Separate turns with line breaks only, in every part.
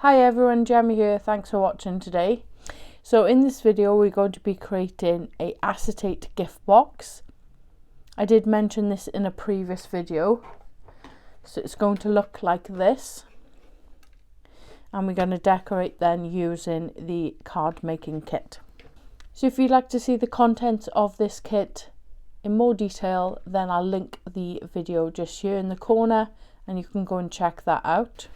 Hi everyone, Gemma here, thanks for watching today. So in this video we're going to be creating a acetate gift box. I did mention this in a previous video. So it's going to look like this. And we're going to decorate then using the card making kit. So if you'd like to see the contents of this kit in more detail, then I'll link the video just here in the corner and you can go and check that out.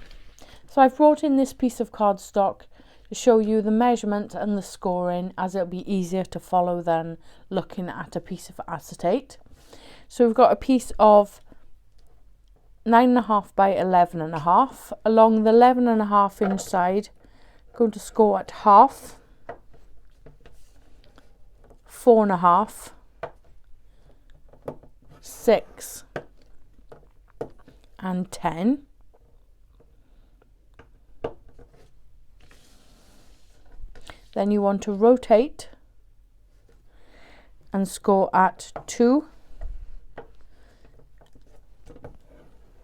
So I've brought in this piece of cardstock to show you the measurement and the scoring, as it'll be easier to follow than looking at a piece of acetate. So we've got a piece of 9.5 by 11.5. Along the 11.5 inch side, I'm going to score at half, 4.5, 6 and 10. Then you want to rotate and score at 2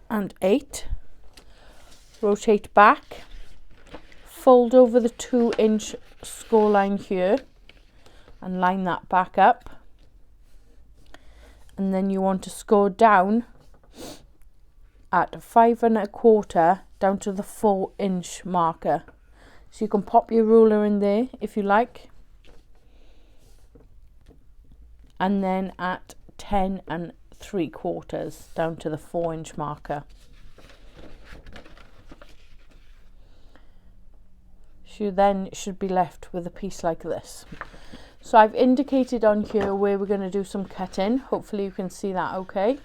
and 8. Rotate back, fold over the 2 inch score line here and line that back up. And then you want to score down at 5.25 down to the 4 inch marker. So you can pop your ruler in there if you like. And then at 10.75 down to the 4 inch marker. So you then should be left with a piece like this. So I've indicated on here where we're going to do some cutting. Hopefully you can see that okay.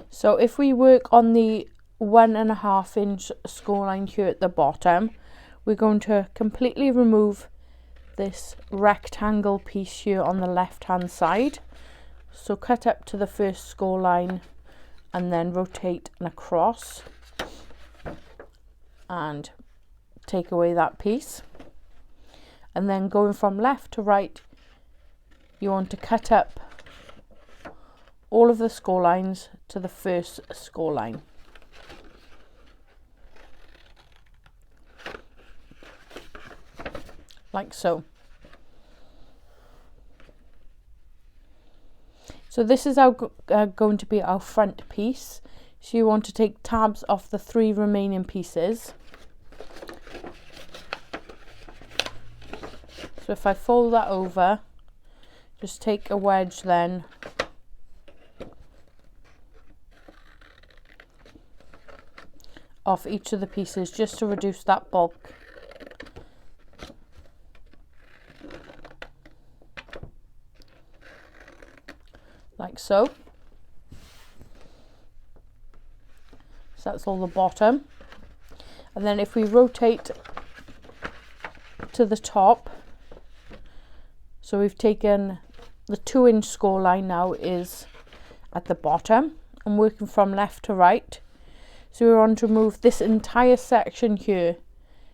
So if we work on the 1.5 inch score line here at the bottom, we're going to completely remove this rectangle piece here on the left hand side. So cut up to the first score line and then rotate and across and take away that piece. And then going from left to right, you want to cut up all of the score lines to the first score line. Like so. So this is going to be our front piece. So you want to take tabs off the 3 remaining pieces. So if I fold that over, just take a wedge then off each of the pieces just to reduce that bulk. Like so. So that's all the bottom. And then if we rotate to the top, so we've taken the 2 inch score line now is at the bottom. I'm working from left to right. So we want to remove this entire section here.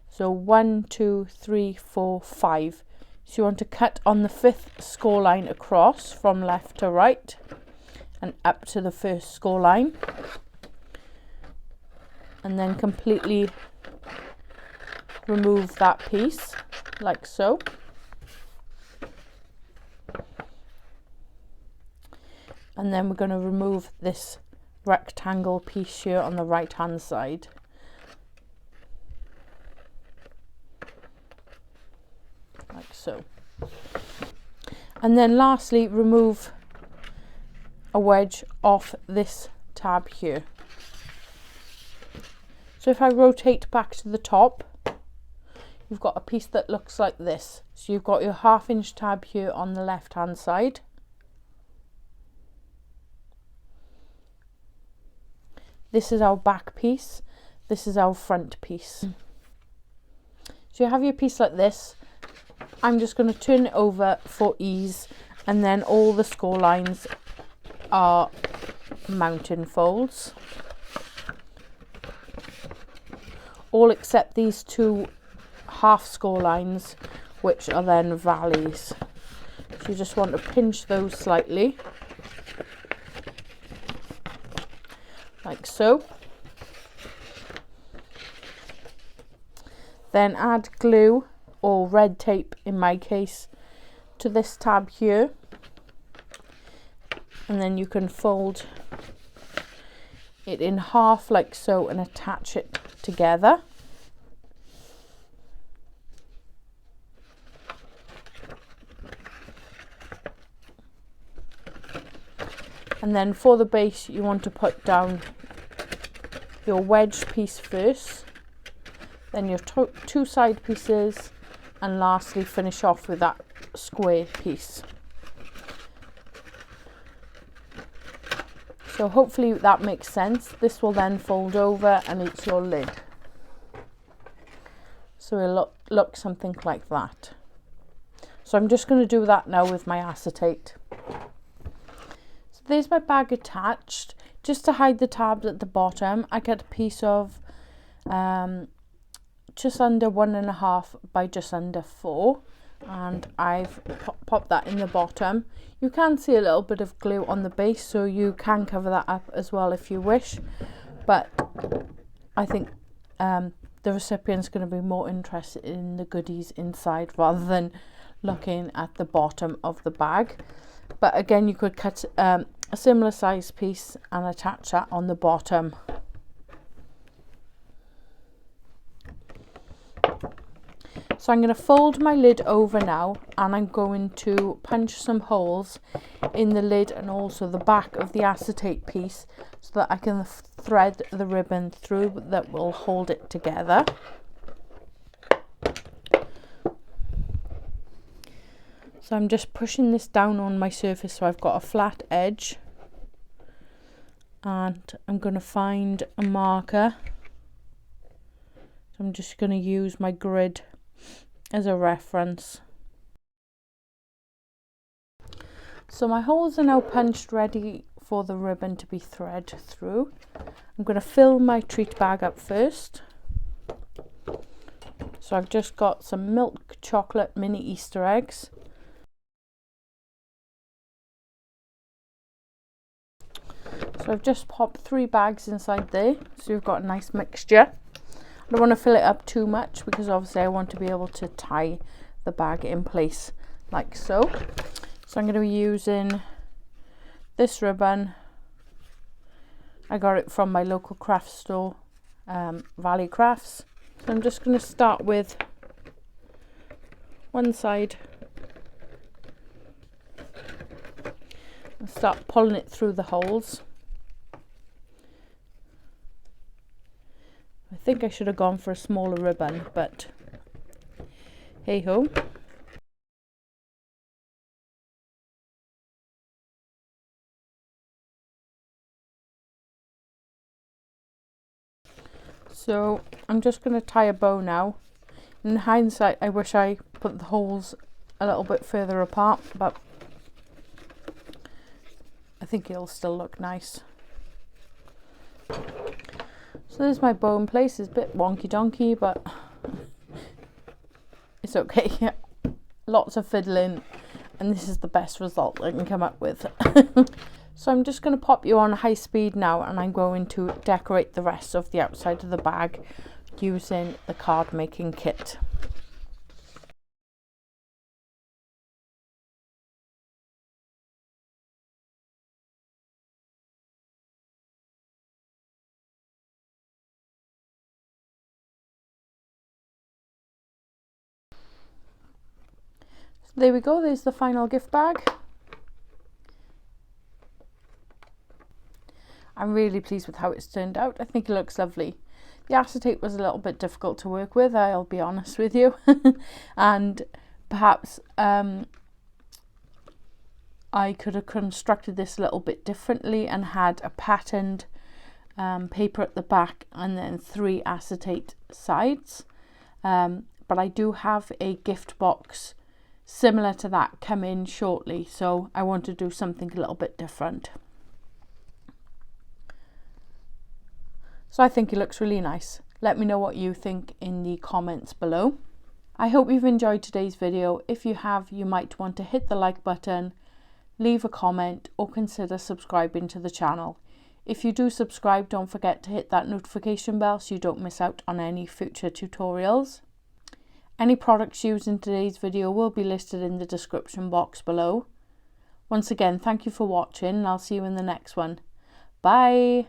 So 1, 2, 3, 4, 5. So you want to cut on the 5th score line across from left to right and up to the first score line. And then completely remove that piece like so. And then we're going to remove this rectangle piece here on the right hand side. Like so. And then lastly, remove a wedge off this tab here. So if I rotate back to the top, you've got a piece that looks like this. So you've got your 1/2 inch tab here on the left hand side. This is our back piece. This is our front piece. So you have your piece like this. I'm just going to turn it over for ease, and then all the score lines are mountain folds. All except these 2 half score lines, which are then valleys. So you just want to pinch those slightly like so. Then add glue, or red tape in my case, to this tab here, and then you can fold it in half like so and attach it together. And then for the base you want to put down your wedge piece first, then your two side pieces, and lastly finish off with that square piece. So hopefully that makes sense. This will then fold over and it's your lid. So it'll look something like that. So I'm just going to do that now with my acetate. So there's my bag attached. Just to hide the tabs at the bottom, I cut a piece of just under 1.5 by just under 4, and I've popped that in the bottom. You can see a little bit of glue on the base, so you can cover that up as well if you wish, but I think the recipient's going to be more interested in the goodies inside rather than looking at the bottom of the bag. But again, you could cut a similar size piece and attach that on the bottom. So I'm going to fold my lid over now, and I'm going to punch some holes in the lid and also the back of the acetate piece so that I can thread the ribbon through that will hold it together. So I'm just pushing this down on my surface so I've got a flat edge, and I'm going to find a marker. So I'm just going to use my grid as a reference. So my holes are now punched, ready for the ribbon to be thread through. I'm going to fill my treat bag up first. So I've just got some milk chocolate mini Easter eggs. So I've just popped 3 bags inside there, so you've got a nice mixture. I don't want to fill it up too much because obviously I want to be able to tie the bag in place like so. So I'm going to be using this ribbon. I got it from my local craft store, Valley Crafts. So I'm just going to start with one side and start pulling it through the holes. I think I should have gone for a smaller ribbon, but hey ho. So I'm just going to tie a bow now. In hindsight, I wish I put the holes a little bit further apart, but I think it'll still look nice. So there's my bow in place. It's a bit wonky donkey, but it's okay. Lots of fiddling, and this is the best result I can come up with. So I'm just going to pop you on high speed now, and I'm going to decorate the rest of the outside of the bag using the card making kit. There we go, there's the final gift bag. I'm really pleased with how it's turned out. I think it looks lovely. The acetate was a little bit difficult to work with, I'll be honest with you. And perhaps I could have constructed this a little bit differently and had a patterned paper at the back and then 3 acetate sides. But I do have a gift box similar to that come in shortly, so I want to do something a little bit different. So I think it looks really nice. Let me know what you think in the comments below. I hope you've enjoyed today's video. If you have, you might want to hit the like button, leave a comment, or consider subscribing to the channel. If you do subscribe, don't forget to hit that notification bell so you don't miss out on any future tutorials. Any products used in today's video will be listed in the description box below. Once again, thank you for watching and I'll see you in the next one. Bye!